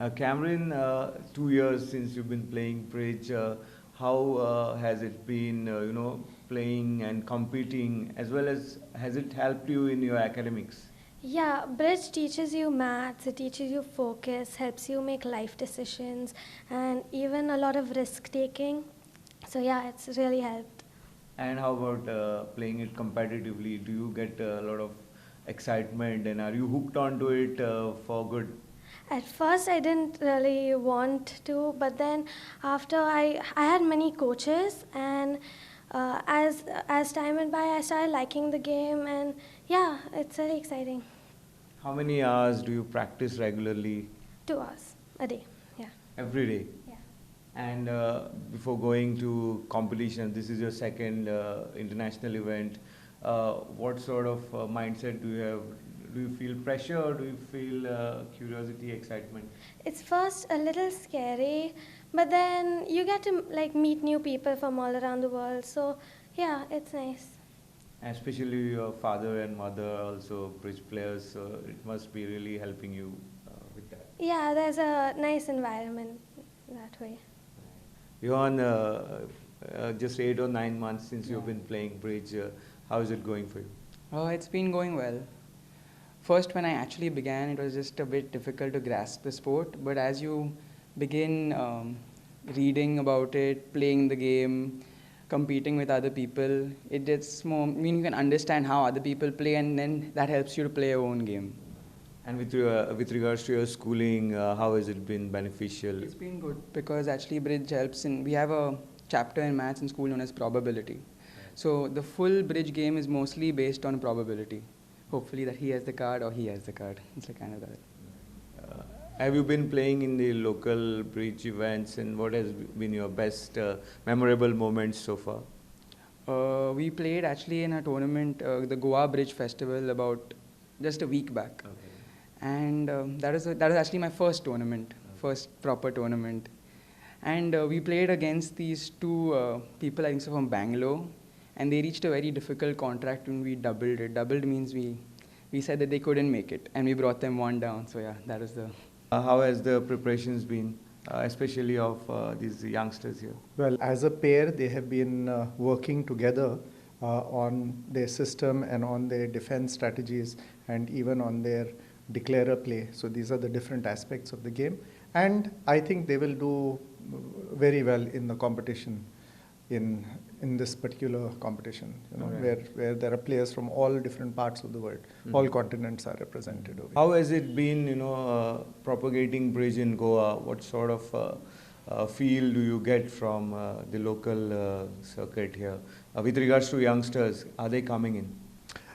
Kamryn, 2 years since you've been playing bridge. How has it been, playing and competing, as well as has it helped you in your academics? Yeah, bridge teaches you maths, it teaches you focus, helps you make life decisions, and even a lot of risk taking. So, yeah, it's really helped. And how about playing it competitively? Do you get a lot of excitement, and are you hooked onto it for good? At first, I didn't really want to, but then after I had many coaches, and as time went by, I started liking the game, and yeah, it's really exciting. How many hours do you practice regularly? 2 hours a day. Yeah. Every day. Yeah. And before going to competition, this is your second international event. What sort of mindset do you have? Do you feel pressure or do you feel curiosity, excitement? It's first a little scary, but then you get to like meet new people from all around the world. So yeah, it's nice. Especially your father and mother also bridge players, so it must be really helping you with that. Yeah, there's a nice environment that way. Johann, just 8 or 9 months since you've been playing bridge, how is it going for you? It's been going well. First, when I actually began, it was just a bit difficult to grasp the sport. But as you begin reading about it, playing the game, competing with other people, it gets more. I mean, you can understand how other people play, and then that helps you to play your own game. And with regards to your schooling, how has it been beneficial? It's been good because actually bridge helps in. We have a chapter in maths in school known as probability. So the full bridge game is mostly based on probability. Hopefully that he has the card or he has the card. It's like kind of that. Have you been playing in the local bridge events, and what has been your best memorable moments so far? We played actually in a tournament, the Goa Bridge Festival, about just a week back. Okay. And that was actually my first tournament, first proper tournament. And we played against these two people, I think so, from Bangalore, and they reached a very difficult contract and we doubled it. Doubled means we said that they couldn't make it, and we brought them one down. So yeah, that was the. How has the preparations been, especially of these youngsters here? Well, as a pair, they have been working together on their system and on their defense strategies and even on their declarer play. So these are the different aspects of the game. And I think they will do very well in the competition, in this particular competition, Right. where there are players from all different parts of the world. All continents are represented over How has it been, propagating bridge in Goa? What sort of feel do you get from the local circuit here? With regards to youngsters, are they coming in?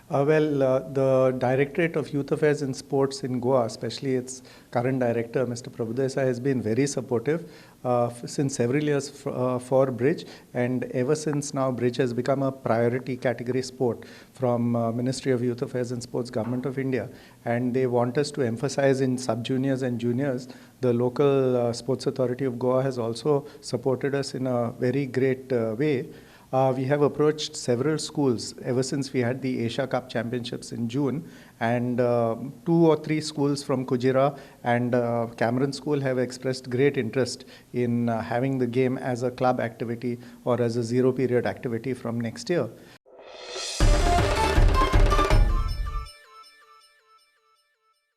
The Directorate of Youth Affairs and Sports in Goa, especially its current director, Mr. Prudent, has been very supportive since several years for bridge, and ever since now bridge has become a priority category sport from Ministry of Youth Affairs and Sports, Government of India, and they want us to emphasize in sub-juniors and juniors. The local Sports Authority of Goa has also supported us in a very great way. We have approached several schools ever since we had the Asia Cup Championships in June, and 2 or 3 schools from Kujira and Kamryn School have expressed great interest in having the game as a club activity or as a zero period activity from next year.